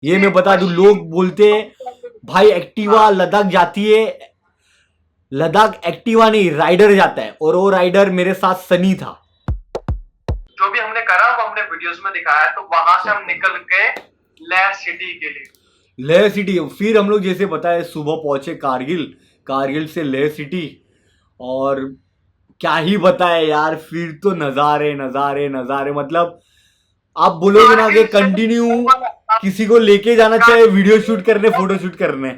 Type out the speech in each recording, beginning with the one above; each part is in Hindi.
ये मैं बता दूं, लोग बोलते हैं भाई एक्टिवा लद्दाख जाती है, लद्दाख एक्टिवा नहीं राइडर जाता है, और वो राइडर मेरे साथ सनी था। जो भी हमने करा वो हमने वीडियोस में दिखाया। तो वहां से हम निकल गए लेह सिटी के लिए। लेह सिटी, फिर हम लोग जैसे बताए सुबह पहुंचे कारगिल, कारगिल से लेह सिटी, और क्या ही बताए यार, फिर तो नजारे नजारे नजारे, मतलब आप बोलोगे ना कि कंटिन्यू किसी को लेके जाना चाहिए वीडियो शूट करने, फोटो शूट करने।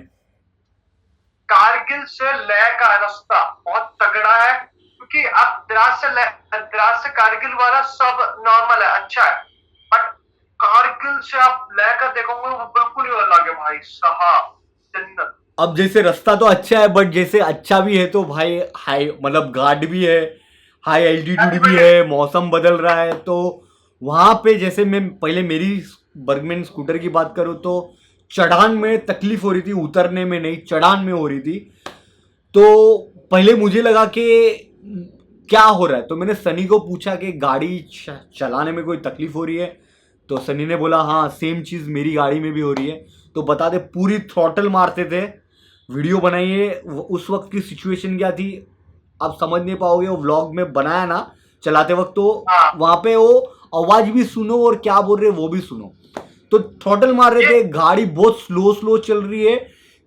कारगिल से लेह का रास्ता बहुत तगड़ा है, क्योंकि अब द्रास से कारगिल वाला सब नॉर्मल है, अच्छा है। बट कारगिल से आप लेह का देखोगे वो बिल्कुल ही अलग है भाई साहब, जन्नत। अब जैसे रास्ता तो अच्छा है, बट जैसे अच्छा भी है तो भाई हाई मतलब घाट भी है, हाई एल्टीट्यूड भी है, मौसम बदल रहा है, तो वहां पे जैसे मैं पहले मेरी बर्गमैन स्कूटर की बात करूं तो चढ़ान में तकलीफ हो रही थी, उतरने में नहीं चढ़ान में हो रही थी। तो पहले मुझे लगा कि क्या हो रहा है, तो मैंने सनी को पूछा कि गाड़ी चलाने में कोई तकलीफ हो रही है, तो सनी ने बोला हाँ सेम चीज़ मेरी गाड़ी में भी हो रही है। तो बता दे पूरी थ्रॉटल मारते थे, वीडियो बनाइए उस वक्त की सिचुएशन क्या थी, आप समझ नहीं पाओगे, वो व्लॉग में बनाया ना चलाते वक्त, तो वहां पे वो आवाज भी सुनो और क्या बोल रहे वो भी सुनो। तो थ्रॉटल मार रहे थे, गाड़ी बहुत स्लो स्लो चल रही है,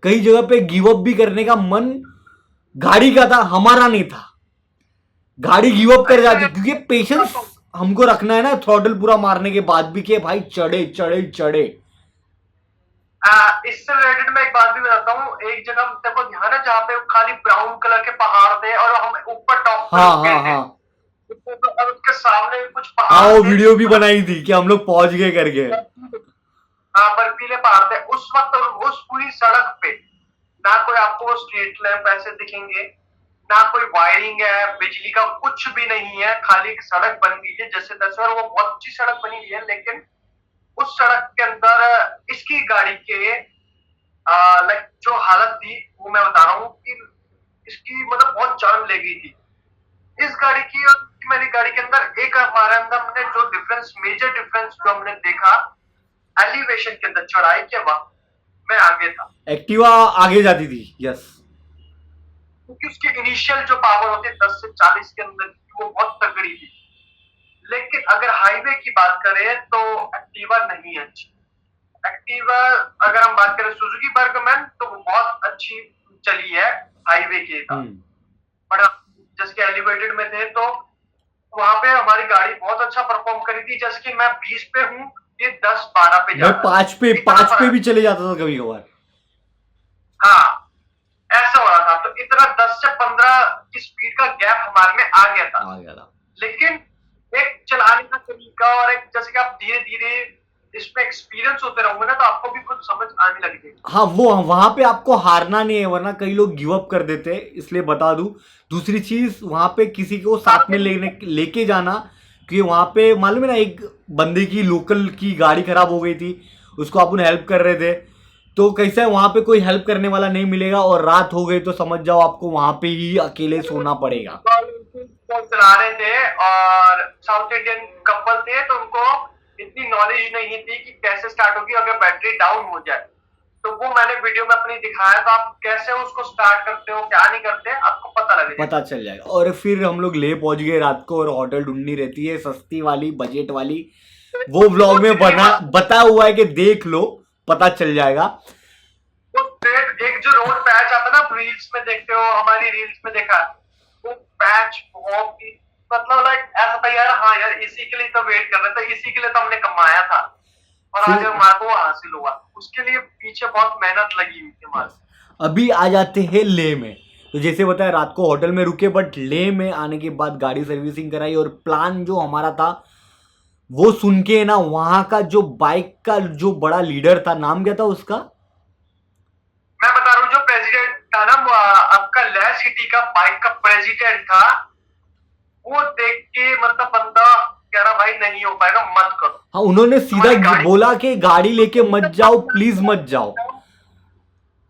कई जगह पे गिव अप भी करने का मन गाड़ी का था, हमारा नहीं था। गाड़ी गिव अप कर जाती, क्योंकि पेशेंस हमको रखना है ना, थ्रॉटल पूरा मारने के बाद भी कि भाई चढ़े चढ़े चढ़े। इससे रिलेटेड मैं एक बात भी बताता हूँ। एक जगह देखो ध्यान है जहाँ पे खाली ब्राउन कलर के पहाड़ थे और हम ऊपर टॉप पर हाँ रुक गए हाँ थे। हाँ और उसके सामने भी कुछ हाँ, पहाड़ वो थे, वीडियो भी बनाई थी कि हम लोग पहुंच गए करके। हाँ बर्फीले पहाड़ थे उस वक्त। उस पूरी सड़क पे ना कोई आपको स्ट्रीट लैंप ऐसे दिखेंगे, ना कोई वायरिंग है, बिजली का कुछ भी नहीं है, खाली एक सड़क बन गई है जैसे तैसे। और वो बहुत अच्छी सड़क बनी हुई है, लेकिन उस सड़क के अंदर इसकी गाड़ी के लाइक जो हालत थी वो मैं बता रहा हूँ कि इसकी मतलब बहुत जान ले गई थी इस गाड़ी की। और मेरी गाड़ी के अंदर एक हमारे अंदर हमने जो डिफरेंस, मेजर डिफरेंस जो हमने देखा एलिवेशन के अंदर, चढ़ाई के वक्त मैं आगे था, एक्टिवा आगे जाती थी, यस। क्योंकि उसकी इनिशियल जो पावर होती है 10 से 40 के अंदर की, वो बहुत तगड़ी थी। लेकिन अगर हाईवे की बात करें तो एक्टिवा नहीं है अच्छी। एक्टिवा अगर हम बात करें सुजुकी बर्गमैन तो वो बहुत अच्छी चली है हाईवे के का। बट जैसे एलिवेटेड में थे तो वहां पे हमारी गाड़ी बहुत अच्छा परफॉर्म करी थी। जैसे कि मैं 20 पे हूँ, ये 10-12 पे जा मैं रहा है, पांच पे भी चले जाता था कभी कभार। हाँ ऐसा हो रहा था। तो इतना 10 से 15 की स्पीड का गैप हमारे में आ गया था। लेकिन एक चलाने का तरीका और एक जैसे कि आप धीरे धीरे इसमें एक्सपीरियंस होते रहोगे ना तो आपको भी कुछ समझ आने लगेगी। हाँ वो वहां पे आपको हारना नहीं है, वरना कई लोग गिव अप कर देते हैं, इसलिए बता दूं। दूसरी चीज वहां पे किसी को साथ में लेके जाना, क्योंकि वहां पे मालूम है ना एक बंदे की लोकल की गाड़ी खराब हो गई थी, उसको अपन हेल्प कर रहे थे, तो कैसा है वहां पे कोई हेल्प करने वाला नहीं मिलेगा, और रात हो गई तो समझ जाओ आपको वहां पे ही अकेले सोना पड़ेगा। चला रहे थे और साउथ इंडियन कपल थे, तो उनको इतनी नॉलेज नहीं थी कि कैसे स्टार्ट होगी अगर बैटरी डाउन हो जाए। तो वो मैंने वीडियो में अपनी दिखाया, तो आप कैसे उसको स्टार्ट करते हो क्या नहीं करते आपको पता लगेगा, पता चल जाएगा। और फिर हम लोग ले पहुंच गए रात को, और होटल ढूंढनी रहती है सस्ती वाली, बजट वाली, वो व्लॉग में बता हुआ है कि देख लो पता चल जाएगा। एक जो रोड पैच आता ना, रील्स में देखते हो, हमारी रील्स में देखा, वो पैच बहुत ही मतलब लाइक ऐसा था यार, हाँ यार इसी के लिए तो वेट कर रहे थे, इसी के लिए तो हमने कमाया था और आज हमारे को हासिल हुआ। उसके लिए पीछे बहुत मेहनत लगी हुई थी हमारी। अभी आ जाते हैं ले में। तो जैसे बताया रात को होटल में रुके, बट ले में आने के बाद गाड़ी सर्विसिंग कराई, और प्लान जो हमारा था वो सुन के ना, वहां का जो बाइक का जो बड़ा लीडर था, नाम क्या था उसका, मैं बता रहा हूँ जो प्रेसिडेंट था ना आपका लेह सिटी का बाइक का प्रेसिडेंट था, वो देख के मतलब बंदा कह रहा भाई नहीं हो पाएगा मत करो। हाँ उन्होंने सीधा बोला कि गाड़ी लेके मत जाओ, प्लीज मत जाओ।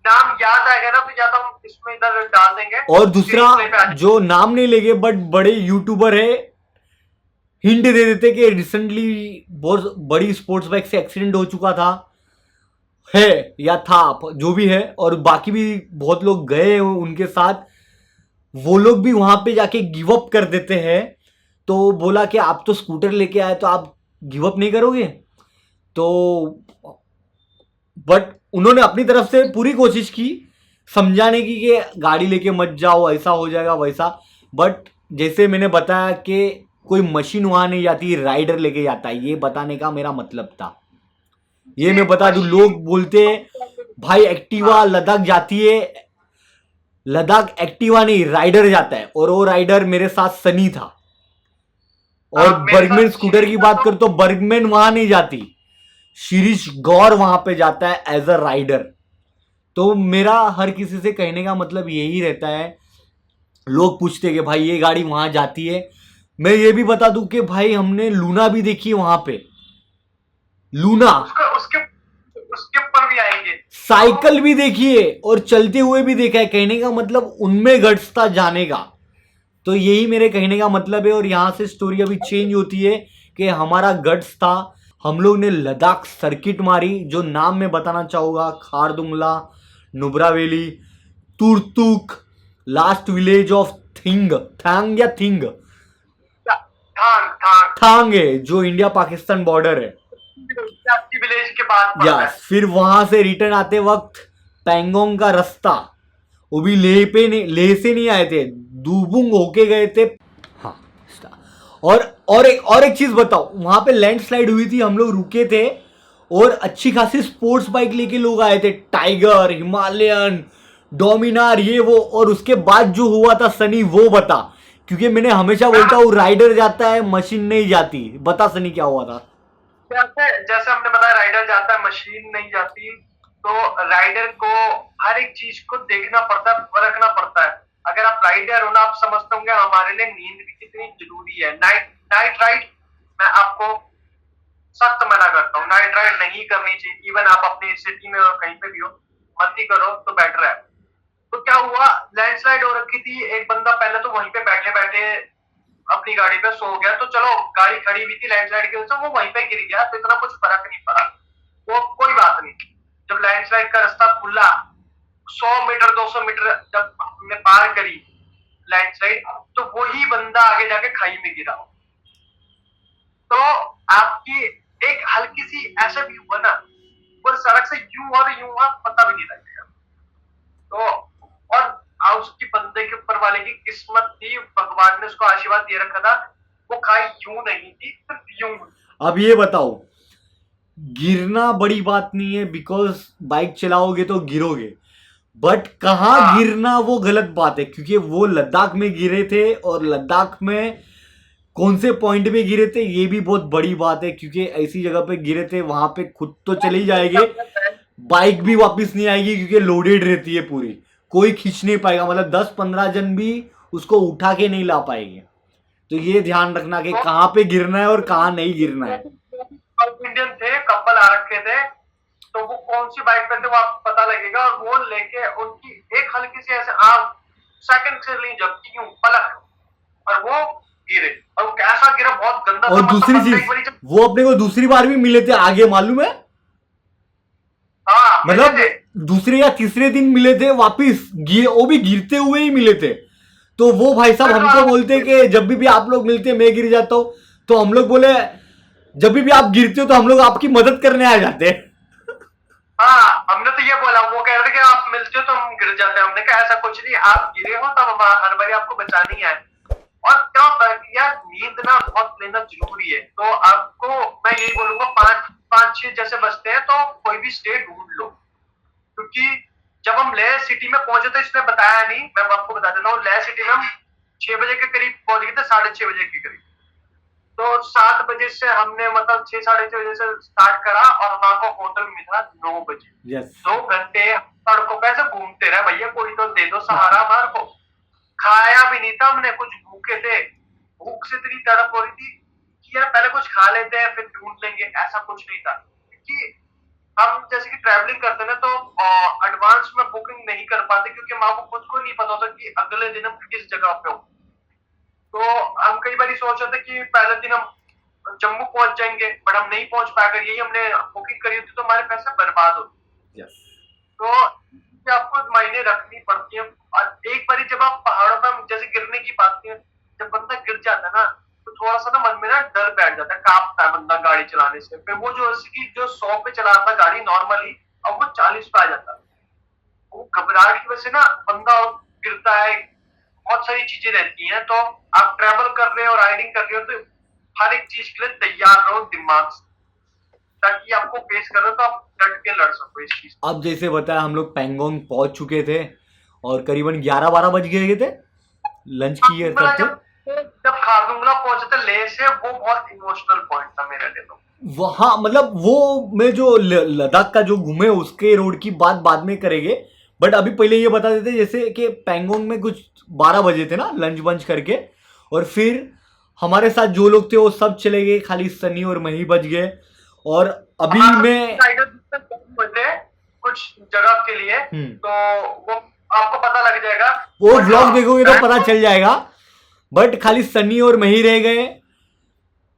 नाम याद आएगा ना तो या तो हम इसमें इधर डाल देंगे। और दूसरा जो नाम नहीं लेंगे बट बड़े यूट्यूबर है, हिंट दे देते कि रिसेंटली बहुत बड़ी स्पोर्ट्स बाइक से एक्सीडेंट हो चुका था, है या था, जो भी है, और बाकी भी बहुत लोग गए हैं उनके साथ, वो लोग भी वहां पे जाके गिव अप कर देते हैं। तो बोला कि आप तो स्कूटर लेके आए तो आप गिव अप नहीं करोगे? तो बट उन्होंने अपनी तरफ से पूरी कोशिश की समझाने की कि गाड़ी लेके मत जाओ, ऐसा हो जाएगा वैसा। बट जैसे मैंने बताया कि कोई मशीन वहां नहीं जाती, राइडर लेके जाता है, ये बताने का मेरा मतलब था। ये मैं बता दूं, लोग बोलते हैं भाई एक्टिवा लद्दाख जाती है, लद्दाख एक्टिवा नहीं राइडर जाता है, और वो राइडर मेरे साथ सनी था। और बर्गमैन स्कूटर की बात कर तो बर्गमैन वहां नहीं जाती, शिरीष गौर वहां पे जाता है एज अ राइडर। तो मेरा हर किसी से कहने का मतलब यही रहता है, लोग पूछते कि भाई ये गाड़ी वहां जाती है, मैं ये भी बता दूं कि भाई हमने लूना भी देखी है वहां पे, लूना उसके उसके ऊपर भी आएंगे। साइकिल भी देखी है और चलते हुए भी देखा है। कहने का मतलब उनमें गट्स था जाने का। तो यही मेरे कहने का मतलब है। और यहां से स्टोरी अभी चेंज होती है कि हमारा गट्स था, हम लोग ने लद्दाख सर्किट मारी, जो नाम मैं बताना चाहूंगा, Khardungla, Nubra valley, Turtuk, last village of Thing, Thang या थिंग, थांग थांग थांग है जो इंडिया पाकिस्तान बॉर्डर है। विलेज के बाद पड़ता है। यस, फिर वहां से रिटर्न आते वक्त पैंगोंग का रास्ता, वो भी लेह पे नहीं, लेह से नहीं आए थे, दुबुंग होके गए थे। हाँ, और एक चीज बताओ, वहां पे लैंडस्लाइड हुई थी, हम लोग रुके थे और अच्छी खासी स्पोर्ट्स बाइक लेके लोग आए थे, टाइगर, हिमालयन, डोमिनार, ये वो। और उसके बाद जो हुआ था सनी वो बता, क्योंकि मैंने हमेशा बोलता हूँ राइडर जाता है मशीन नहीं जाती। बता सनी क्या हुआ था? जैसे जैसे हमने बताया राइडर जाता है मशीन नहीं जाती। तो राइडर को हर एक चीज को देखना पड़ता है, परखना पड़ता है। अगर आप राइडर हो ना, आप समझते होंगे हमारे लिए नींद भी कितनी जरूरी है। नाइट नाइट राइड मैं आपको सख्त मना करता हूँ, नाइट राइड नहीं करनी चाहिए। इवन आप अपनी सिटी में हो, कहीं पे भी हो, मत ही करो तो बेटर है। तो क्या हुआ, लैंडस्लाइड हो रखी थी, एक बंदा पहले तो वहीं पे बैठे बैठे अपनी गाड़ी पे सो गया। तो चलो गाड़ी खड़ी हुई थी, लैंडस्लाइड की वजह से वो वहीं पे गिर गया, तो इतना कुछ फर्क नहीं पड़ा, वो कोई बात नहीं। जब लैंडस्लाइड का रास्ता खुला, 100 मीटर 200 मीटर जब हमने पार करी लैंडस्लाइड, तो वही बंदा आगे जाके खाई में गिरा। तो आपकी एक हल्की सी ऐसे भी हुआ ना, वो सड़क से यूं और यूं हुआ, पता भी नहीं लगेगा। तो और उसकी बंदे के ऊपर वाले की किस्मत थी, भगवान ने उसको आशीर्वाद दे रखा था, वो खाई यूं नहीं थी, सिर्फ यूं। अब ये बताओ, गिरना बड़ी बात नहीं है, बिकॉज बाइक चलाओगे तो गिरोगे, बट कहाँ गिरना वो गलत बात है, क्योंकि वो लद्दाख में गिरे थे, और लद्दाख में कौन से पॉइंट पे गिरे थे ये भी बहुत बड़ी बात है, क्योंकि ऐसी जगह पे गिरे थे वहां पे खुद तो चले ही जाएंगे, बाइक भी वापस नहीं आएगी, क्योंकि लोडेड रहती है पूरी, कोई खींच नहीं पाएगा, मतलब 10-15 जन भी उसको उठा के नहीं ला पाएंगे। तो ये ध्यान रखना कि कहाँ पे गिरना है और कहाँ नहीं गिरना है। इंडियन थे, कपल आ रखे थे, तो वो कौन सी बाइक पे थे वो आपको पता लगेगा। और वो लेके उनकी एक हल्की सी ऐसे आग सेकंड से ली जबकि यूं पलक, और वो गिरे, और कैसा गिरा, बहुत गंदा। और दूसरी चीज, वो अपने को दूसरी बार भी मिले थे आगे, मालूम है? हाँ, मतलब दूसरे या तीसरे दिन मिले थे वापिस, वो भी गिरते हुए ही मिले थे। तो वो भाई साहब हमको बोलते कि जब भी आप लोग मिलते मैं गिर जाता हूं, तो हम लोग बोले जब भी आप गिरते हो तो हम लोग आपकी मदद करने आ जाते हैं। हाँ, हमने तो ये बोला, वो कह रहे थे कि आप मिलते हो तो हम गिर जाते हैं। हमने कहा ऐसा कुछ नहीं, आप गिरे हो तब हर बार आपको बचानी है। और क्या होता है कि यार नींद ना बहुत लेना जरूरी है। तो आपको मैं यही बोलूंगा, 5-6 जैसे बजते हैं तो कोई भी स्टे ढूंढ लो, क्योंकि जब हम लेह सिटी में पहुंचे तो इसने बताया नहीं, मैं आपको बता देता हूँ। लेह सिटी में हम 6 बजे के करीब पहुंच गए थे, 6:30 बजे के करीब। तो 7 बजे से हमने मतलब 6-6:30 बजे से स्टार्ट करा, और हमारे को होटल मिला 9 बजे। 2 घंटे सड़कों पे ऐसे घूमते रहे, भैया कोई तो दे दो सहारा हमारे को। खाया भी नहीं था हमने, कुछ भूखे थे, भूख से इतनी तड़प हो रही थी कि यार पहले कुछ खा लेते हैं फिर ढूंढ लेंगे, ऐसा कुछ नहीं था। क्योंकि हम जैसे कि ट्रैवलिंग करते हैं ना, तो एडवांस में बुकिंग नहीं कर पाते, क्योंकि माँ को खुद को नहीं पता होता कि अगले दिन हम किस जगह पे हो। तो हम कई बार सोच रहे थे कि पहले दिन हम जम्मू पहुंच जाएंगे, बट हम नहीं पहुंच पाकर, यही हमने बुकिंग करी होती तो हमारे पैसे बर्बाद होते। यस। तो ये आपको मायने रखनी पड़ती है। और एक बारी जब आप पहाड़ों पर जैसे गिरने की बात है, जब बंदा गिर जाता है ना, तो थोड़ा सा ना मन में ना डर बैठ जाता है, कांपता है बंदा गाड़ी चलाने से। फिर वो जो जो 100 पे चला रहा था गाड़ी नॉर्मली, अब वो 40 पे आ जाता है। वो घबराहट की वजह से ना बंदा गिरता है। बहुत सारी चीजें रहती हैं। तो आप ट्रेवल कर रहे हो, राइडिंग कर रहे हो, तो हर एक चीज के लिए तैयार रहो दिमाग से, ताकि आपको फेस करो तो आप डट के लड़ सको इस चीज। अब जैसे बताया हम लोग पैंगोंग पहुंच चुके थे और करीबन 11-12 बज गए थे, लंच किए करते। जब खारदुंगला पहुंचे थे लेह से, वो बहुत इमोशनल पॉइंट था मेरे लिए। तो वहां मतलब वो मैं जो लद्दाख का जो घूमे उसके रोड की बात बाद में करेंगे, बट अभी पहले ये बता देते जैसे कि पैंगोंग में कुछ 12 बजे थे ना लंच बंच करके, और फिर हमारे साथ जो लोग थे वो सब चले गए, खाली सनी और मही बच गए। और अभी मैं कुछ जगह के लिए, तो वो आपको पता लग जाएगा, वो व्लॉग देखोगे तो पता चल जाएगा, बट खाली सनी और मही रह गए।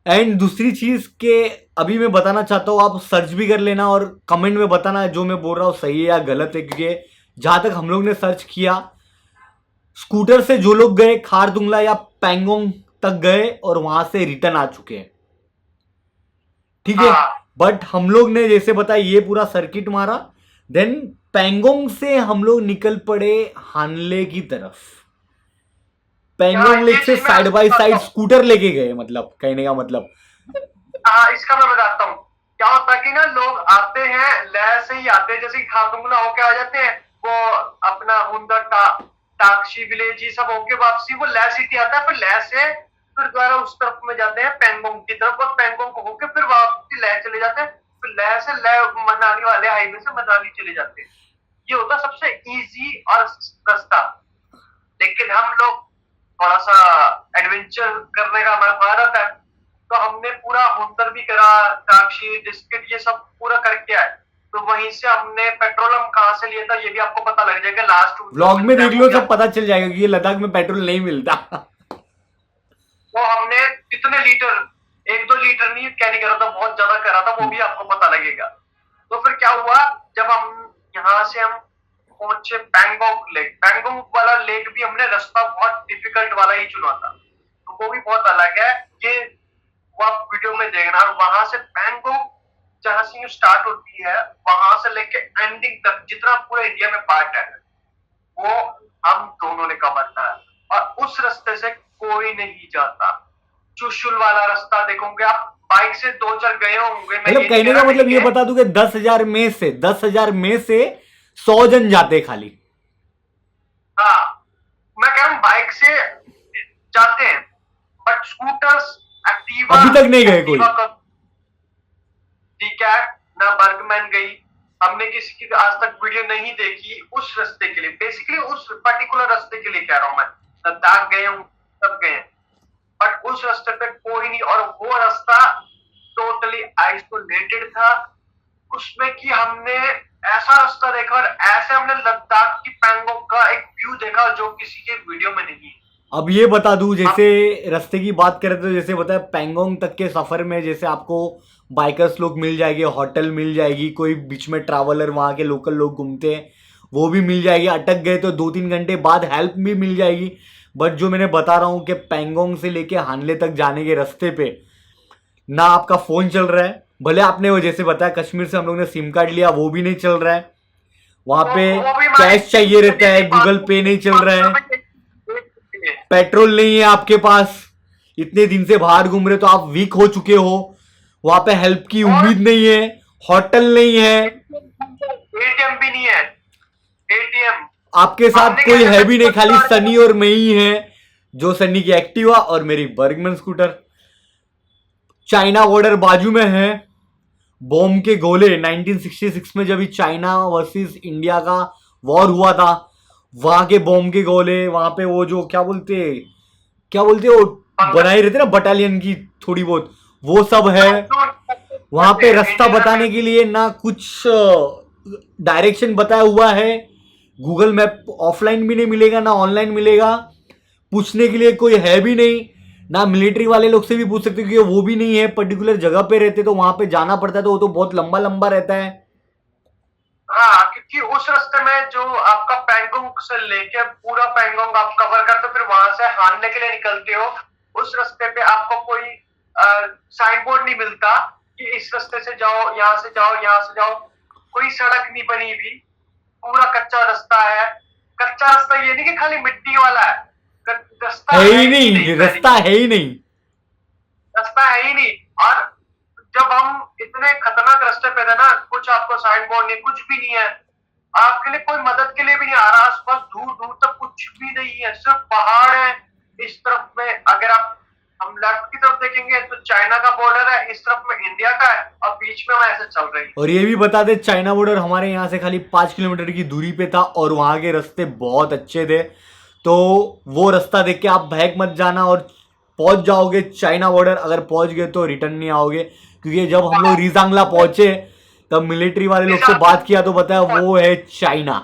एंड दूसरी चीज के अभी मैं बताना चाहता हूँ, आप सर्च भी कर लेना और कमेंट में बताना जो मैं बोल रहा हूँ सही है या गलत है, क्योंकि जहां तक हम लोग ने सर्च किया, स्कूटर से जो लोग गए खारदुंगला या पैंगोंग तक गए और वहां से रिटर्न आ चुके हैं, ठीक है। बट हम लोग ने जैसे बताया ये पूरा सर्किट मारा, देन पैंगोंग से हम लोग निकल पड़े हानले की तरफ। पैंगोंग लेक से साइड बाय साइड स्कूटर लेके गए, मतलब कहने का मतलब। हाँ, इसका मैं बताता हूँ क्या होता है कि ना लोग आते हैं लेह से ही आते हैं, जैसे खारदुंगला होके आ जाते हैं, वो अपना हुंदा टाक्शी विलेज ये सब होके वापसी वो लेह सिटी आता है, फिर लेह से फिर दोबारा उस तरफ में जाते हैं पैंगोंग की तरफ, और पैंगोंग को होके फिर वापसी लेह चले जाते हैं, फिर लेह से लेह मनाली वाले हाईवे से मनाली चले जाते हैं। ये होता है सबसे इजी और सस्ता। लेकिन हम लोग थोड़ा सा एडवेंचर करने का हमारा भारत है, तो हमने पूरा हुंदर भी करा, टाक्शी डिस्ट्रिक्ट ये सब पूरा करके आए। तो वहीं से हमने पेट्रोल हम कहाँ से लिया था ये भी आपको पता लग जाएगा, लास्ट व्लॉग में देख लो सब पता चल जाएगा कि लद्दाख में पेट्रोल नहीं मिलता। वो हमने कितने लीटर, 1-2 लीटर नहीं कैरी करा था, बहुत ज्यादा करा था, वो भी आपको पता लगेगा। तो फिर क्या हुआ, जब हम यहाँ से हम पहुंचे पैंगोंग लेक, पैंगोंग वाला लेक भी हमने रास्ता बहुत डिफिकल्ट वाला ही चुना था, तो वो भी बहुत अलग है। ये वो आप वीडियो में देखना। और वहां से पैंगोंग जहां से स्टार्ट होती है, वहां से लेके एंडिंग तक जितना पूरा इंडिया में पार्ट है वो हम दोनों ने कवर किया। और उस रास्ते से कोई नहीं जाता। चुशुल वाला रास्ता देखोगे आप, बाइक से 2-4 गए होंगे। मतलब कहने का मतलब ये बता दूं कि 10,000 में से 100 जन जाते खाली। हाँ, मैं कह रहा हूँ बाइक से जाते हैं, बट स्कूटर्स एक्टिवा अभी तक नहीं गए कोई। ठीक है ना, बर्गमैन गई, हमने किसी की आज तक वीडियो नहीं देखी उस रास्ते के लिए, बेसिकली उस पर्टिकुलर रास्ते के लिए कह रहा हूं मैं। लद्दाख गए हूं, सब गए, बट उस रास्ते पे कोई नहीं। और वो रास्ता टोटली आइसोलेटेड था, उसमें कि हमने ऐसा रास्ता देखा और ऐसे हमने लद्दाख की पैंगोंग का एक व्यू देखा जो किसी के वीडियो में नहीं है। अब ये बता दूं, जैसे रास्ते की बात करें तो जैसे बताया पैंगोंग तक के सफर में जैसे आपको बाइकर्स लोग मिल जाएंगे, होटल मिल जाएगी, कोई बीच में ट्रैवलर वहाँ के लोकल लोग घूमते हैं वो भी मिल जाएगी, अटक गए तो 2-3 घंटे बाद हेल्प भी मिल जाएगी। बट जो मैंने बता रहा हूँ कि पैंगोंग से लेके हानले तक जाने के रास्ते पे ना आपका फ़ोन चल रहा है, भले आपने वो जैसे बताया कश्मीर से हम लोग ने सिम कार्ड लिया वो भी नहीं चल रहा है, वहाँ पे कैश चाहिए रहता है, गूगल पे नहीं चल रहा है, पेट्रोल नहीं है आपके पास, इतने दिन से बाहर घूम रहे तो आप वीक हो चुके हो, वहां पे हेल्प की उम्मीद नहीं है, होटल नहीं है, एटीएम भी नहीं है, एटीएम आपके साथ कोई है भी नहीं, खाली सनी और मैं ही है, जो सनी की एक्टिवा और मेरी बर्गमैन स्कूटर। चाइना बॉर्डर बाजू में है, बॉम्ब के गोले 1966 में जब चाइना वर्सेस इंडिया का वॉर हुआ था, वहां के बॉम्ब के गोले, वहां पे वो जो क्या बोलते वो बनाई रहते ना बटालियन की थोड़ी बहुत, वो सब है। वहां पे रास्ता बताने के लिए ना कुछ डायरेक्शन बताया हुआ है, गूगल मैप ऑफलाइन भी नहीं मिलेगा ना ऑनलाइन मिलेगा, पूछने के लिए कोई है भी नहीं, ना मिलिट्री वाले लोग से भी पूछ सकते क्योंकि वो भी नहीं है, पर्टिकुलर जगह पे रहते तो वहां पे जाना पड़ता है, तो वो तो बहुत लंबा लंबा रहता है। हाँ, क्योंकि उस रास्ते में जो आपका पैंगोंग से लेके पूरा पैंगोंग आप कवर करते हो, फिर वहां से हानले के लिए निकलते हो, उस रास्ते पे आपको कोई साइन बोर्ड नहीं मिलता कि इस रास्ते से जाओ, यहाँ से जाओ, यहाँ से जाओ। कोई सड़क नहीं बनी हुई, पूरा कच्चा रास्ता है। कच्चा रास्ता ये नहीं कि खाली मिट्टी वाला है, रास्ता है ही नहीं, रास्ता है ही नहीं, रास्ता है ही नहीं। और जब हम इतने खतरनाक रास्ते पे थे ना, कुछ आपको साइन बोर्ड नहीं, कुछ भी नहीं है, आपके लिए कोई मदद के लिए भी नहीं आ रहा, आसपास दूर दूर तक कुछ भी नहीं है, सिर्फ पहाड़ है। इस तरफ में अगर आप हम लेफ्ट की तरफ देखेंगे तो चाइना का बॉर्डर है, इस तरफ में इंडिया का है, और बीच में हम ऐसे चल रही है। और ये भी बता दे, चाइना बॉर्डर हमारे यहाँ से खाली 5 किलोमीटर की दूरी पे था और वहाँ के रास्ते बहुत अच्छे थे। तो वो रास्ता देख के आप बहक मत जाना और पहुंच जाओगे चाइना बॉर्डर। अगर पहुंच गए तो रिटर्न नहीं आओगे, क्योंकि जब हम लोग रिजांगला पहुंचे तब मिलिट्री वाले लोग से बात किया तो बताया वो है चाइना।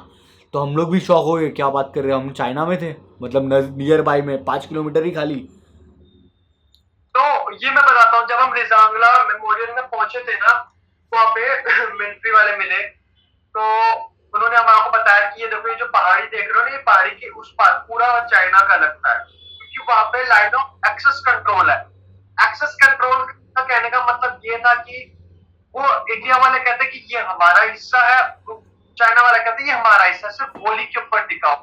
तो हम लोग भी शॉक हो गए, क्या बात कर रहे हैं, हम चाइना में थे, मतलब नियर बाय में 5 किलोमीटर ही खाली। तो ये मैं बताता हूँ, जब हम रिजांगला मेमोरियल में पहुंचे थे ना, वहाँ पे मिलिट्री वाले मिले, तो उन्होंने हमारे को बताया कि ये देखो, ये जो पहाड़ी देख रहे हो ना, ये पहाड़ी के उस पार पूरा चाइना का लगता है, क्योंकि वहां पे लाइन ऑफ एक्सेस कंट्रोल है। एक्सेस कंट्रोल का कहने का मतलब ये था कि वो इंडिया वाले कहते कि ये हमारा हिस्सा है, चाइना वाले कहते ये हमारा हिस्सा है, सिर्फ गोली के ऊपर टिकाओ।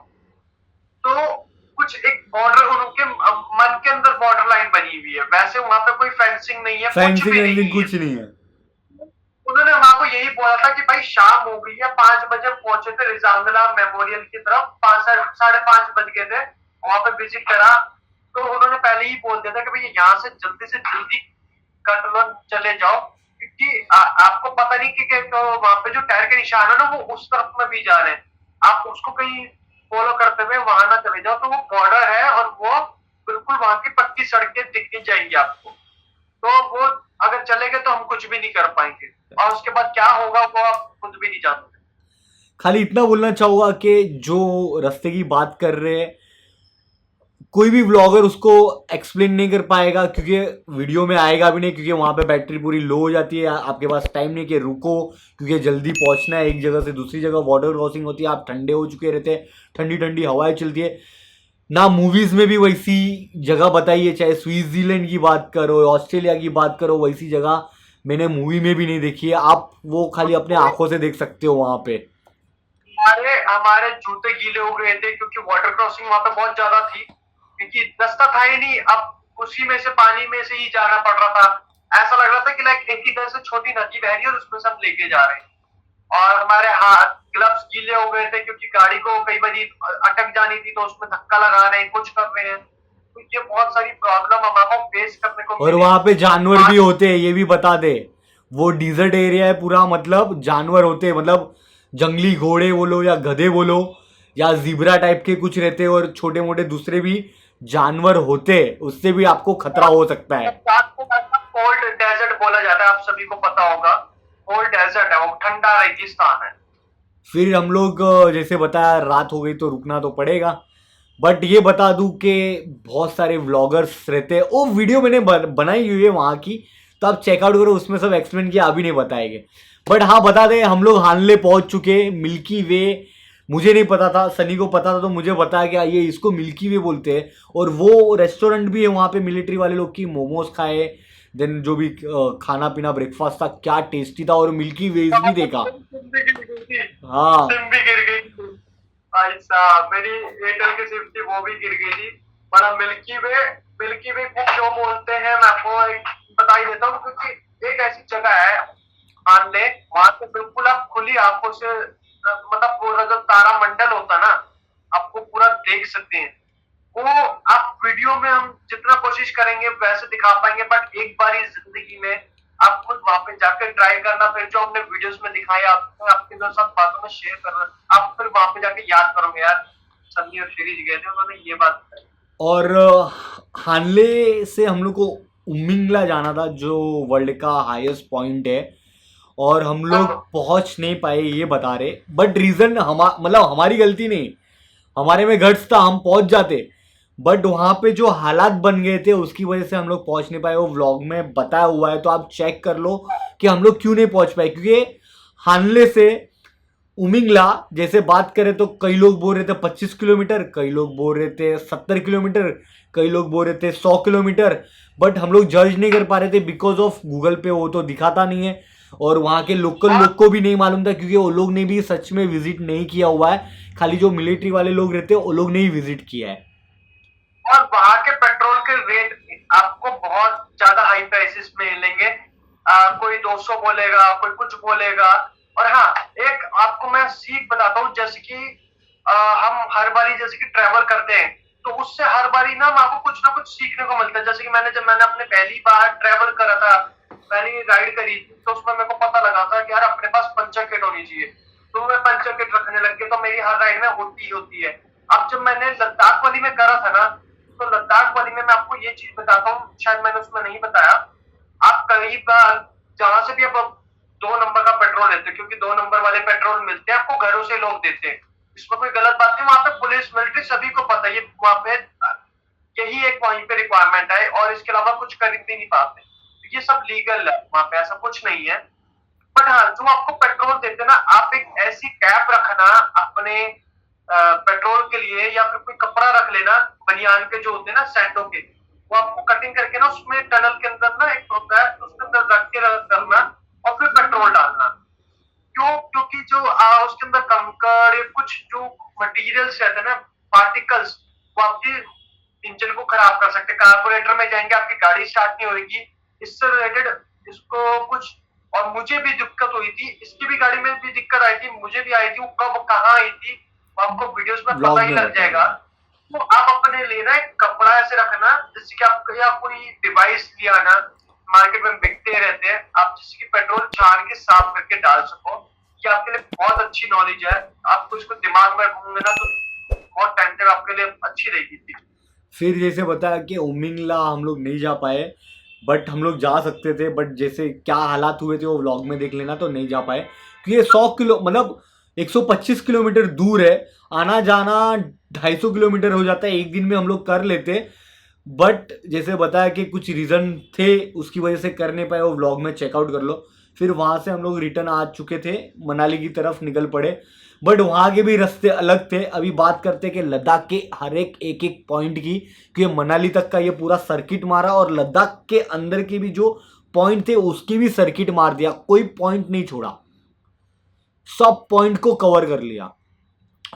तो कुछ एक बॉर्डर उनके मन के अंदर बॉर्डर लाइन बनी हुई है, वैसे वहां पे कोई फेंसिंग नहीं है, कुछ नहीं है। उन्होंने हमारे को यही बोला था कि भाई शाम हो गई है, 5 बजे पहुंचे थे रिजांगला मेमोरियल की तरफ, 5:30 बज गए थे, वहां पे विजिट करा। तो उन्होंने पहले ही बोल दिया था कि भाई यहाँ से जल्दी कट लो, चले जाओ, क्योंकि आपको पता नहीं कि तो वहां पे जो टायर के निशान है ना, वो उस तरफ में भी जा रहे हैं, आप उसको कहीं फॉलो करते हुए वहां ना चले जाओ। तो वो बॉर्डर है और वो बिल्कुल वहां की पक्की सड़कें दिखनी चाहिए आपको, तो वो अगर चलेंगे तो हम कुछ भी नहीं कर पाएंगे, और उसके बाद क्या होगा वो आप खुद भी नहीं जानते। खाली इतना बोलना चाहूंगा कि जो रास्ते की बात कर रहे हैं, कोई भी व्लॉगर उसको एक्सप्लेन नहीं कर पाएगा, क्योंकि वीडियो में आएगा भी नहीं, क्योंकि वहाँ पे बैटरी पूरी लो हो जाती है, आपके पास टाइम नहीं कि रुको, क्योंकि जल्दी पहुँचना है एक जगह से दूसरी जगह, वाटर क्रॉसिंग होती है, आप ठंडे हो चुके रहते हैं, ठंडी ठंडी हवाएं चलती है ना। मूवीज़ में भी वैसी जगह बताई है, चाहे स्विट्जरलैंड की बात करो, ऑस्ट्रेलिया की बात करो, वैसी जगह मैंने मूवी में भी नहीं देखी है। आप वो खाली अपने आंखों से देख सकते हो वहाँ पे। हमारे जूते गीले हो गए थे, क्योंकि वाटर क्रॉसिंग वहां पे बहुत ज्यादा थी, क्योंकि रास्ता था ही नहीं, अब उसी में से पानी में से ही जाना पड़ रहा था। ऐसा लग रहा था कि लाइक एक इधर से छोटी नदी बह रही है और उसमें से हम लेके जा रहे हैं, और हमारे हाथ ग्लव्स गीले हो गए थे, क्योंकि गाड़ी को कई बार अटक जानी थी, तो उसमें धक्का लगा रहे हैं, कुछ कर रहे हैं, तो ये बहुत सारी प्रॉब्लम हमारे फेस करने को। और वहां पे जानवर भी होते हैं, ये भी बता दे, वो डिजर्ट एरिया है पूरा, मतलब जानवर होते हैं, मतलब जंगली घोड़े बोलो या गधे बोलो या जीब्रा टाइप के कुछ रहते हैं, और छोटे मोटे दूसरे भी जानवर होते हैं, उससे भी आपको खतरा हो सकता है। कोल्ड डेजर्ट बोला जाता है, आप सभी को पता होगा, कोल्ड डेजर्ट है, वो ठंडा रेगिस्तान है। फिर हम लोग जैसे बताया रात हो गई तो रुकना तो पड़ेगा, बट ये बता दूं कि बहुत सारे व्लॉगर्स रहते हैं, वो वीडियो मैंने बनाई हुई है वहाँ की, तो आप चेकआउट करो, उसमें सब एक्सप्लेन किया, अभी नहीं बताएंगे। बट हाँ बता दें, हम लोग हानले पहुँच चुके, मिल्की वे मुझे नहीं पता था, सनी को पता था तो मुझे बताया कि ये इसको मिल्की वे बोलते हैं, और वो रेस्टोरेंट भी है वहाँ पे मिलिट्री वाले लोग की। मोमोज खाए, देन जो भी खाना पीना ब्रेकफास्ट था, क्या टेस्टी था, और मिल्की वेज भी देखा। हाँ भी गिर गई भाई साहब, मेरी एयरटेल की सिम थी, वो भी गिर गई थी। बड़ा मिल्की वे को क्यों बोलते हैं मैं आपको बता ही देता हूँ, क्योंकि एक ऐसी जगह है हानले, वहां से बिल्कुल आप खुली आंखों से, मतलब पूरा जो तारा मंडल होता है ना, आपको पूरा देख सकते हैं। वो आप वीडियो में हम जितना कोशिश करेंगे वैसे दिखा पाएंगे, बट एक बार ही जिंदगी में आप खुद वहां पे जाकर ट्राई करना, फिर जो हमने वीडियोस में दिखाया आपके साथ बातों में शेयर करना, आप फिर वहां पे जाके याद करोगे यार सन्नी और सीरीज गए थे, उन्होंने ये बात बताई। और हानले से हम लोग को उमिंगला जाना था, जो वर्ल्ड का हाईएस्ट पॉइंट है, और हम लोग पहुंच नहीं पाए, ये बता रहे। बट रीजन मतलब हमारी गलती नहीं, हमारे में गट्स था, हम पहुंच जाते, बट वहां पे जो हालात बन गए थे उसकी वजह से हम लोग पहुंच नहीं पाए। वो व्लॉग में बताया हुआ है, तो आप चेक कर लो कि हम लोग क्यों नहीं पहुंच पाए, क्योंकि हानले से उमिंगला जैसे बात करें तो कई लोग बोल रहे थे 25 किलोमीटर, कई लोग बोल रहे थे 70 किलोमीटर, कई लोग बोल रहे थे 100 किलोमीटर। बट हम लोग जज नहीं कर पा रहे थे बिकॉज ऑफ गूगल पे वो तो दिखाता नहीं है, और वहाँ के लोकल और लोग को भी नहीं मालूम था क्योंकि वो लोग ने भी सच में विजिट नहीं किया हुआ है। खाली जो मिलिट्री वाले लोग रहते हैं वो लोग ने ही विजिट किया है। और वहां के पेट्रोल के रेट आपको बहुत ज्यादा हाई प्राइसेस में मिलेंगे। कोई 200 बोलेगा, कोई कुछ बोलेगा। और हाँ, एक आपको मैं सीख बताता हूँ, जैसे कि हम हर बारी जैसे कि ट्रेवल करते हैं, तो उससे हर बारी ना आपको कुछ ना कुछ सीखने को मिलता है। जैसे कि जब मैंने अपने पहली बार ट्रेवल करा था, पहली राइड करी थी, तो उसमें मेरे को पता लगा था कि यार अपने पास पंचर किट होनी चाहिए। तो मैं पंचर किट रखने लग गया, तो मेरी हर राइड में होती ही होती है। अब जब मैंने लद्दाख वाली में करा था ना, तो लद्दाख वाली में मैं आपको ये चीज बताता हूँ, शायद मैंने उसमें नहीं बताया। आप कहीं जहां से भी आप 2 नंबर का पेट्रोल लेते हैं, क्योंकि 2 नंबर वाले पेट्रोल मिलते हैं आपको घरों से लोग देते हैं, इसमें कोई गलत बात नहीं। वहां पे पुलिस मिलिट्री सभी को पता है, ये वहां पे यही एक वहीं पे रिक्वायरमेंट है, और इसके अलावा कुछ कर भी नहीं पाते। ये सब लीगल है वहां पे, ऐसा कुछ नहीं है। बट हाँ, जो आपको पेट्रोल देते ना, आप एक ऐसी कैप रखना अपने पेट्रोल के लिए, या फिर कोई कपड़ा रख लेना, बनियान के जो होते हैं ना सैंडो के, वो आपको कटिंग करके ना उसमें टनल के अंदर ना एक होता है, उसके अंदर रख के करना, और फिर पेट्रोल डालना। क्यों? क्योंकि जो उसके अंदर कंकड़ या कुछ जो मटेरियल्स रहते हैं ना, पार्टिकल्स, वो आपके इंजन को खराब कर सकते हैं, कार्बोरेटर में जाएंगे, आपकी गाड़ी स्टार्ट नहीं होगी। इससे रिलेटेड इसको कुछ, और मुझे भी दिक्कत हुई थी, इसकी भी गाड़ी में भी दिक्कत आई थी, मुझे भी आई थी। वो कब कहाँ आई थी आपको वीडियोस में पता ब्लॉग ही में लग बताएगा। जाएगा। तो आप अपने लिए ना एक कपड़ा ऐसे रखना, जैसे कि आप या कोई डिवाइस लिया ना, मार्केट में बिकते रहते हैं, आप जैसे कि पेट्रोल छान के साफ करके डाल सको। ये आपके लिए बहुत अच्छी नॉलेज है, आपको इसको दिमाग में रखोगे ना, तो बहुत टाइम तक आपके लिए अच्छी रहेगी थी। फिर जैसे बताया कि उमिंगला हम लोग नहीं जा पाए, बट हम लोग जा सकते थे, बट जैसे क्या हालात हुए थे वो व्लॉग में देख लेना, तो नहीं जा पाए क्योंकि ये 100 किलो मतलब 125 किलोमीटर दूर है। आना जाना 250 किलोमीटर हो जाता है, एक दिन में हम लोग कर लेते। बट जैसे बताया कि कुछ रीज़न थे उसकी वजह से कर नहीं पाए, वो व्लॉग में चेकआउट कर लो। फिर वहाँ से हम लोग रिटर्न आ चुके थे, मनाली की तरफ निकल पड़े। बट वहाँ के भी रास्ते अलग थे। अभी बात करते हैं कि लद्दाख के हर एक एक एक पॉइंट की, क्योंकि मनाली तक का ये पूरा सर्किट मारा, और लद्दाख के अंदर के भी जो पॉइंट थे उसकी भी सर्किट मार दिया, कोई पॉइंट नहीं छोड़ा, सब पॉइंट को कवर कर लिया।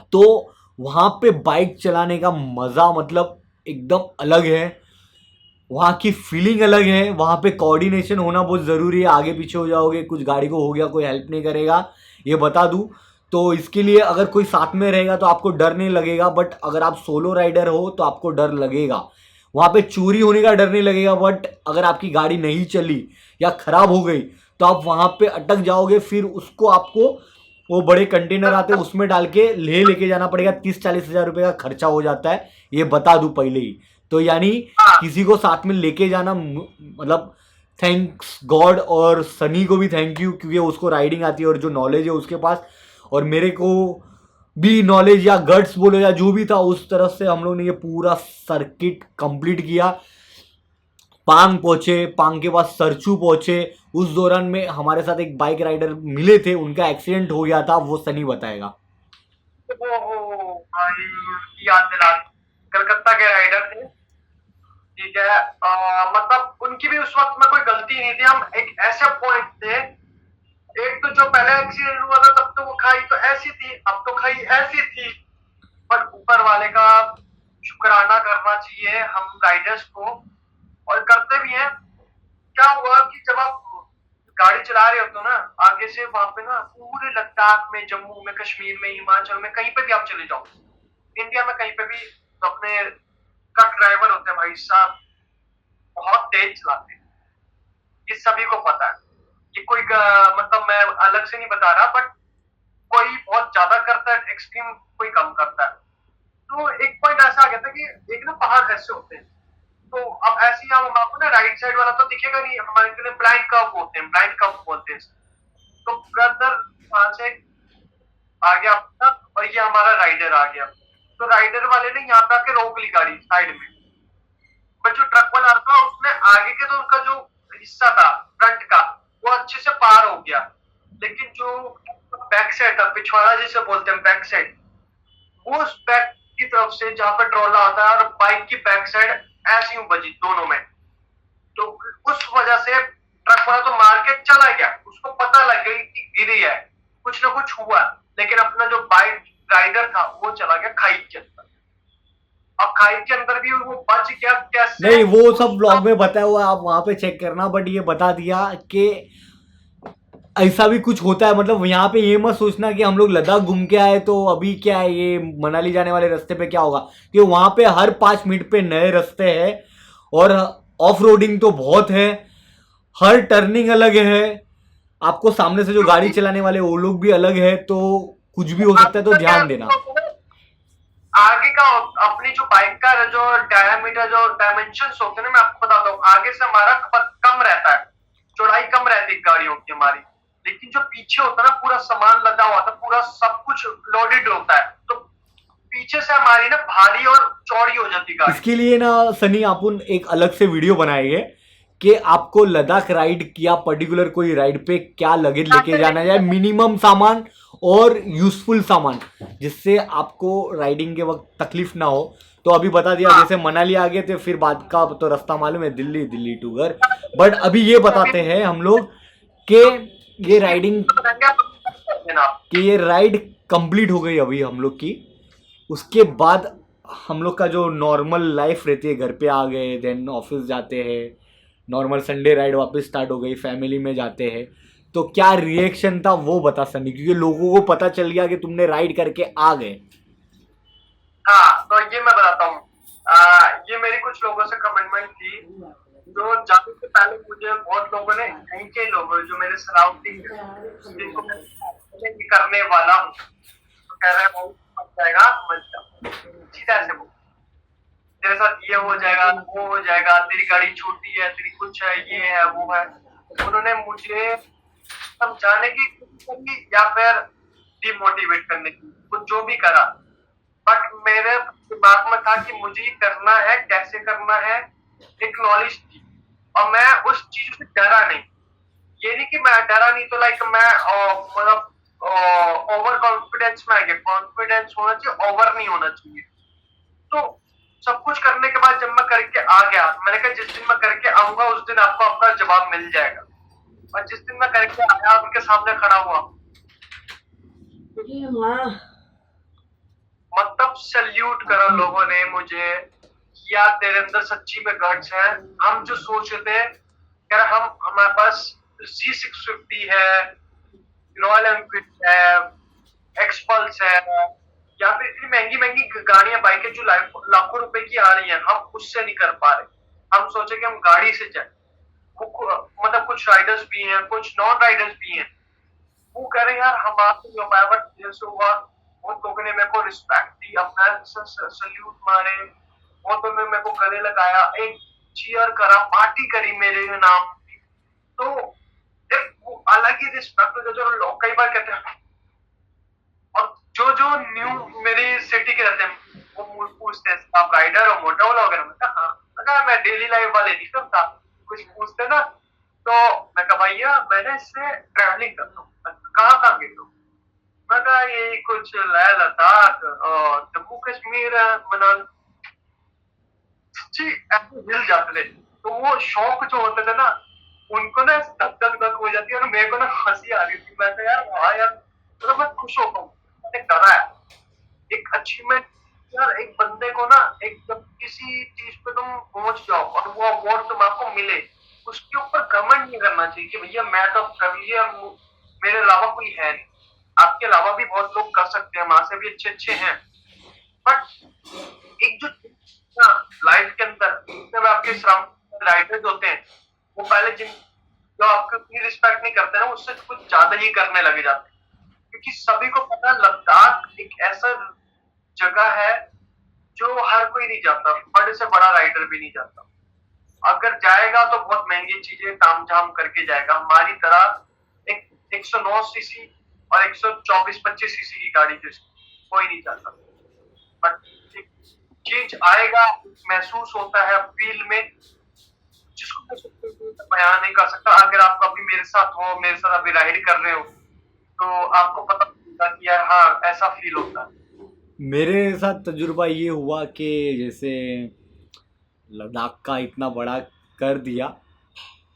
तो वहाँ पे बाइक चलाने का मज़ा मतलब एकदम अलग है, वहाँ की फीलिंग अलग है। वहाँ पे कोऑर्डिनेशन होना बहुत ज़रूरी है, आगे पीछे हो जाओगे, कुछ गाड़ी को हो गया कोई हेल्प नहीं करेगा, ये बता दूँ। तो इसके लिए अगर कोई साथ में रहेगा तो आपको डर नहीं लगेगा, बट अगर आप सोलो राइडर हो तो आपको डर लगेगा। वहाँ पे चोरी होने का डर नहीं लगेगा, बट अगर आपकी गाड़ी नहीं चली या ख़राब हो गई तो आप वहाँ पे अटक जाओगे। फिर उसको आपको वो बड़े कंटेनर आते हैं उसमें डाल के लेके जाना पड़ेगा, 30-40 हज़ार रुपये का खर्चा हो जाता है, ये बता दूँ पहले ही। तो यानी हाँ, किसी को साथ में लेके जाना मतलब थैंक्स गॉड, और सनी को भी थैंक यू क्योंकि उसको राइडिंग आती है और जो नॉलेज है उसके पास, और मेरे को भी नॉलेज या गट्स बोलो या जो भी था, उस तरफ से हम लोग ने ये पूरा सर्किट कंप्लीट किया। पांग पहुंचे, पांग के बाद सरचू पहुंचे। उस दौरान में हमारे साथ एक बाइक राइडर मिले थे, उनका एक्सीडेंट हो गया था, वो सनी बताएगा। वो भाई उनकी याद दिला दी। कलकत्ता के राइडर थे, ठीक है। मतलब उनकी भी उस वक्त में कोई गलती नहीं थी। हम एक ऐसे पॉइंट थे, एक तो जो पहले एक्सीडेंट हुआ था तब तो वो खाई तो ऐसी थी, अब तो खाई ऐसी थी। पर ऊपर वाले का शुक्राना करना चाहिए हम राइडर्स को, और करते भी हैं। क्या हुआ कि जब आप गाड़ी चला रहे होते हो ना, आगे से वहां पे ना पूरे लद्दाख में, जम्मू में, कश्मीर में, हिमाचल में, कहीं पे भी आप चले जाओ, इंडिया में कहीं पे भी, तो अपने ट्रक ड्राइवर होते हैं भाई साहब, बहुत तेज चलाते हैं। ये सभी को पता है। ये कोई मतलब मैं अलग से नहीं बता रहा, बट कोई बहुत ज्यादा करता है एक्सट्रीम, कोई कम करता है। तो एक पॉइंट ऐसा आ गया था कि एक ना पहाड़ ऐसे होते हैं, तो अब ऐसे ही हम आपको ना राइट साइड वाला तो दिखेगा नहीं, हमारे के लिए ब्लाइंड कर्व होते हैं, ब्लाइंड कर्व बोलते हैं। तो ब्रदर वहां से आ गया अपना, और ये हमारा राइडर आ गया। तो राइडर वाले ने यहाँ पे आके रोक ली गाड़ी साइड में, बट जो ट्रक वाला था उसने आगे के तो उनका जो हिस्सा था फ्रंट का, वो अच्छे से पार हो गया। लेकिन जो बैक साइड था, पिछवाड़ा जिसे बोलते हैं बैक साइड, उस बैक की तरफ से जहां पे ट्रोला होता है और बाइक की बैक साइड ऐसी यूं बजी दोनों में। तो उस वजह से ट्रक वाला तो मार के चला गया, उसको पता लग गई कि गिरी है, कुछ ना कुछ हुआ, लेकिन अपना जो बाइक राइडर था वो चला गया खाई के अंदर। अब खाई के अंदर भी वो बच गया कैसे? नहीं, वो सब ब्लॉग में बताया हुआ है, आप वहां पे चेक करना। बट ये बता दिया कि ऐसा भी कुछ होता है, मतलब यहाँ पे ये मत सोचना कि हम लोग लद्दाख घूम के आए तो अभी क्या है, ये मनाली जाने वाले रास्ते पे क्या होगा, कि वहां पे हर 5 मिनट पे नए रास्ते हैं और ऑफ रोडिंग तो बहुत है, हर टर्निंग अलग है, आपको सामने से जो गाड़ी चलाने वाले वो लोग भी अलग है, तो कुछ भी हो सकता है, तो ध्यान देना। आगे का अपनी जो बाइक का जो डायमीटर, जो डायमेंशंस होते हैं ना, मैं आपको बताता हूँ, आगे से हमारा कम रहता है, चौड़ाई कम रहती है गाड़ियों की हमारी, लेकिन जो पीछे होता है ना, पूरा सामान लदा हुआ था, पूरा सब कुछ लोडेड होता है, तो पीछे से हमारी ना भारी और चौड़ी हो जाती गाड़ी। इसके लिए ना सनी अपन एक अलग से वीडियो बनाएंगे कि आपको लद्दाख राइड या पर्टिकुलर कोई राइड पे क्या लगेज लेके जाना है, मिनिमम सामान और यूजफुल सामान, जिससे आपको राइडिंग के वक्त तकलीफ ना हो। तो अभी बता दिया, जैसे मनाली आ गए थे, फिर बाद का तो रास्ता मालूम है, दिल्ली, दिल्ली टू घर। बट अभी ये बताते हैं हम लोग कि ये राइडिंग, कि ये राइड कंप्लीट हो गई अभी हम लोग की, उसके बाद हम लोग का जो नॉर्मल लाइफ रहती है, घर पे आ गए, देन ऑफिस जाते हैं, नॉर्मल संडे राइड वापस स्टार्ट हो गई, फैमिली में जाते हैं, तो क्या रिएक्शन था वो बता सनी, क्योंकि लोगों को पता चल गया कि तुमने राइड करके आ गए। हाँ, तो ये मैं बताता हूँ, ये मेरी कुछ लोगों से कमिटमेंट थी, जो जाने से पहले मुझे बहुत लोगों ने, यहीं के लोग जो मेरे सराउंडिंग, जिनको मैं करने वाला हूँ, तो कह रहे हैं मच जाएगा, मच जाओ, सीधा ऐसे बोल, तेरे साथ ये हो जाएगा, वो हो जाएगा, तेरी गाड़ी छोटी है, तेरी कुछ है, ये है, वो है। उन्होंने मुझे समझाने की कोशिश करी या फिर डिमोटिवेट करने की, कुछ जो भी करा, बट मेरे दिमाग में था कि मुझे ये करना है, कैसे करना है, एक नॉलेज थी, और मैं उस चीज से डरा नहीं। ये नहीं कि मैं डरा नहीं तो लाइक मैं मतलब ओवर कॉन्फिडेंस में आ गया, कॉन्फिडेंस होना चाहिए, ओवर नहीं होना चाहिए। तो सब कुछ करने के बाद जब मैं करके आ गया, मैंने कहा जिस दिन मैं करके आऊंगा उस दिन आपको आपका जवाब मिल जाएगा, और जिस दिन मैं करके आया उनके सामने खड़ा हुआ, मतलब सल्यूट करा लोगों ने मुझे, किया तेरे अंदर सच्ची में गट्स है। हम जो सोच रहे थे, यार हमारे पास C650 है, रॉयल एनफील्ड है, एक्सपल्स है, या फिर इतनी महंगी महंगी गाड़ियां, बाइकें जो लाखों रुपए की आ रही हैं, हम उससे नहीं कर पा रहे। हम सोचे कि हम गाड़ी से जाए, मतलब कुछ राइडर्स भी हैं, कुछ नॉन राइडर्स भी हैं, वो कह रहे हैं यार हमारे नहीं हो पाया, बट जैसे हुआ बहुत लोगों ने मेरे को रिस्पेक्ट दी, अपना सल्यूट मारे, बहुत लोगों ने मेरे को गले लगाया, एक चीयर करा, पार्टी करी मेरे नाम की, तो एक वो अलग ही रिस्पेक्ट हो जो लोग कई बार कहते हैं। और जो न्यू मेरी सिटी के रहते हैं वो पूछते हैं आप राइडर हो, मोटा वाला वगैरह, मैं कहा हाँ, मैं डेली लाइफ वाले नहीं करता, कुछ पूछते ना, तो मैं कहा भैया मैंने इससे ट्रैवलिंग करता हूँ, कहाँ कहाँ गए हो, मैं कहा ये कुछ लेह लद्दाख और जम्मू कश्मीर, मनाली, ऐसे हिल जाते थे। तो वो शौक जो होते थे ना, उनको ना धक धक धक हो जाती है, और मेरे को ना हंसी आ रही थी, मैं कहा यार वहां यार, तो मैं खुश होता हूँ, मैंने करा है एक अचीवमेंट। यार एक बंदे को ना, एक जब किसी चीज पे तुम पहुंच जाओ और वो अवार्ड तुमको मिले, उसके ऊपर घमंड नहीं करना चाहिए कि भैया मैं तो कर लिया, मेरे अलावा कोई है नहीं। आपके अलावा भी बहुत लोग कर सकते हैं, वहां से भी अच्छे अच्छे हैं, बट एक जो लाइफ के अंदर जब आपके राइडर्स होते हैं, वो पहले जिन जो आपको इतनी रिस्पेक्ट नहीं करते ना, उससे कुछ ज्यादा ही करने लगे जाते हैं, क्योंकि सभी को पता लद्दाख एक ऐसा जगह है जो हर कोई नहीं जाता, बड़े से बड़ा राइडर भी नहीं जाता, अगर जाएगा तो बहुत महंगी चीजें तामझाम करके जाएगा। हमारी तरह एक 109 सीसी और 124-25 सीसी की गाड़ी जिसकी कोई नहीं जाता, बट चेंज आएगा, महसूस होता है फील में, जिसको मैं बयान नहीं कर सकता। अगर आप कभी मेरे साथ हो, मेरे साथ अभी राइड कर रहे हो, तो आपको पता चलेगा कि यार हाँ ऐसा फील होता है। मेरे साथ तजुर्बा ये हुआ कि जैसे लद्दाख का इतना बड़ा कर दिया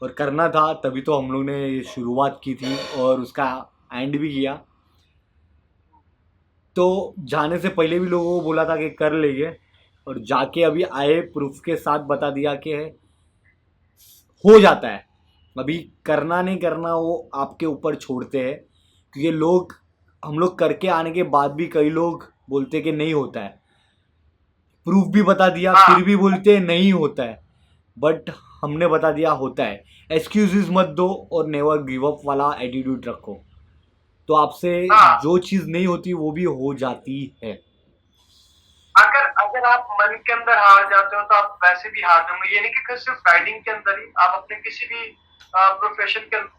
और करना था, तभी तो हम लोग ने शुरुआत की थी और उसका एंड भी किया। तो जाने से पहले भी लोगों को बोला था कि कर लेंगे, और जाके अभी आए प्रूफ के साथ बता दिया कि हो जाता है। अभी करना नहीं करना वो आपके ऊपर छोड़ते हैं, क्योंकि लोग, हम लोग करके आने के बाद भी कई लोग बोलते कि नहीं होता है। प्रूफ भी बता दिया हाँ फिर भी बोलते हैं नहीं होता है, बट हमने बता दिया होता है। एक्सक्यूजेस मत दो और नेवर गिव अप वाला एटीट्यूड रखो, तो आपसे हाँ, जो चीज़ नहीं होती वो भी हो जाती है। अगर अगर आप मन के अंदर हार जाते हो तो आप वैसे भी हार जाओगे। ये नहीं कि सिर्फ राइडिंग के अंदर ही, आप अपने किसी भी प्रोफेशन के अंदर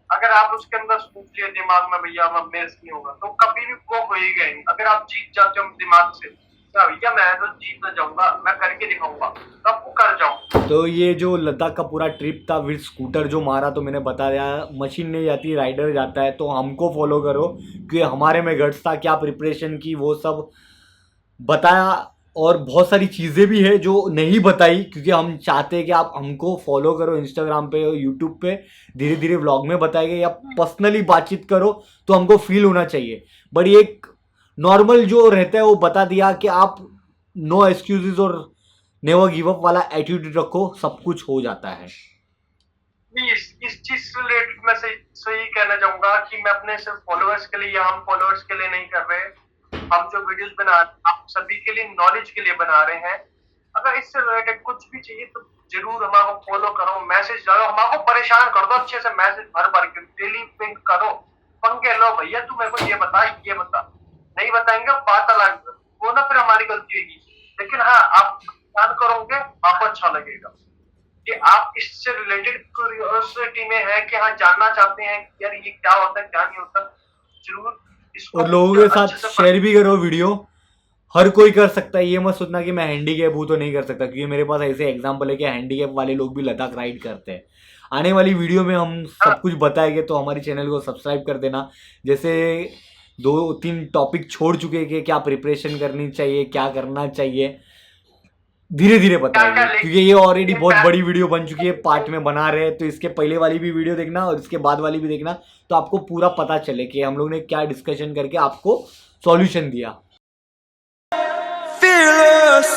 अगर आप उसके अंदर सोच लिया दिमाग में भैया अब मेरे से नहीं होगा, तो कभी भी वो हो ही गए नहीं। अगर आप जीत जाते हो दिमाग से, क्या भैया मैं तो जीतना जाऊंगा, मैं करके दिखाऊंगा, तब वो कर जाओ। तो ये जो लद्दाख का पूरा ट्रिप था विद स्कूटर जो मारा, तो मैंने बता दिया, मशीन नहीं जाती राइडर जाता है। तो हमको फॉलो करो, क्योंकि हमारे में गट्स था, क्या प्रिपरेशन की वो सब बताया। और बहुत सारी चीज़ें भी है जो नहीं बताई, क्योंकि हम चाहते हैं कि आप हमको फॉलो करो इंस्टाग्राम पे और यूट्यूब पे। धीरे धीरे व्लॉग में बताएंगे या पर्सनली बातचीत करो तो हमको फील होना चाहिए। बट एक नॉर्मल जो रहता है वो बता दिया कि आप नो एक्सक्यूजेज और नेवर गिव अप वाला एटीट्यूड रखो, सब कुछ हो जाता है। नहीं, इस चीज से रिलेटेड मैं सही कहना चाहूंगा कि मैं अपने सिर्फ फॉलोअर्स के लिए या हम फॉलोअर्स के लिए नहीं कर रहे। हम जो वीडियोस बना रहे हैं आप सभी के लिए, नॉलेज के लिए बना रहे हैं। अगर इससे रिलेटेड कुछ भी चाहिए तो जरूर हमारे को फॉलो करो, मैसेज डालो, हमारे को परेशान कर दो अच्छे से, मैसेज भर भर के डेली पिंग करो, पंगे लो भैया तू मेरे को ये बता ये बता। नहीं बताएंगे बात अलग, वो ना फिर हमारी गलती होगी। लेकिन हाँ आप ध्यान करोगे आपको अच्छा लगेगा कि आप इससे रिलेटेड क्यूरियोसिटी में है कि हाँ जानना चाहते हैं कि यार ये क्या होता है क्या नहीं होता। जरूर इसको और लोगों के साथ अच्छे से शेयर भी करो वीडियो। हर कोई कर सकता है, ये मत सोचना कि मैं हैंडीकैप हूँ तो नहीं कर सकता, क्योंकि मेरे पास ऐसे एग्जांपल है कि हैंडीकैप वाले लोग भी लद्दाख राइड करते हैं। आने वाली वीडियो में हम सब कुछ बताएंगे, तो हमारी चैनल को सब्सक्राइब कर देना। जैसे 2-3 टॉपिक छोड़ चुके हैं कि क्या प्रिपरेशन करनी चाहिए, क्या करना चाहिए, धीरे धीरे बताएंगे, क्योंकि ये ऑलरेडी बहुत बड़ी वीडियो बन चुकी है, पार्ट में बना रहे हैं। तो इसके पहले वाली भी वीडियो देखना और इसके बाद वाली भी देखना, तो आपको पूरा पता चले कि हम लोग ने क्या डिस्कशन करके आपको सॉल्यूशन दिया। Fearless.